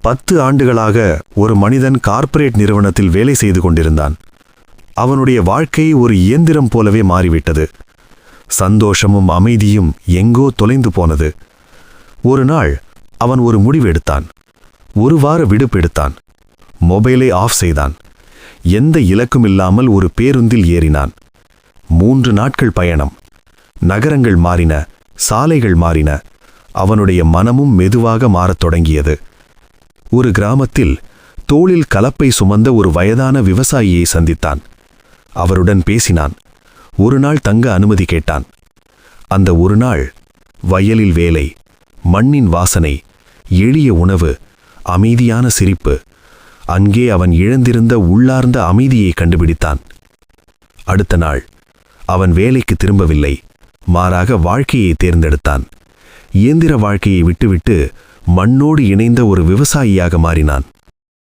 10 ஆண்டுகளாக ஒரு மனிதன் கார்ப்பரேட் நிறுவனத்தில் வேலை செய்து கொண்டிருந்தான். அவனுடைய வாழ்க்கை ஒரு இயந்திரம் போலவே மாறிவிட்டது. சந்தோஷமும் அமைதியும் எங்கோ தொலைந்து போனது. ஒரு நாள் அவன் ஒரு முடிவு எடுத்தான். ஒரு வார விடுப்பு எடுத்தான். மொபைலை ஆஃப் செய்தான். எந்த இலக்கும் இல்லாமல் ஒரு பேருந்தில் ஏறினான். 3 நாட்கள் பயணம். நகரங்கள் மாறின, சாலைகள் மாறின. அவனுடைய மனமும் மெதுவாக மாறத் தொடங்கியது. ஒரு கிராமத்தில் தோளில் கலப்பை சுமந்த ஒரு வயதான விவசாயியை சந்தித்தான். அவருடன் பேசினான். ஒரு நாள் தங்க அனுமதி கேட்டான். அந்த ஒரு நாள் வயலில் வேலை, மண்ணின் வாசனை, எளிய உணவு, அமைதியான சிரிப்பு. அங்கே அவன் இழந்திருந்த உள்ளார்ந்த அமைதியை கண்டுபிடித்தான். அடுத்த நாள் அவன் வேலைக்கு திரும்பவில்லை, மாறாக வாழ்க்கையை தேர்ந்தெடுத்தான். இயந்திர வாழ்க்கையை விட்டுவிட்டு மண்ணோடு இணைந்த ஒரு விவசாயியாக மாறினான்.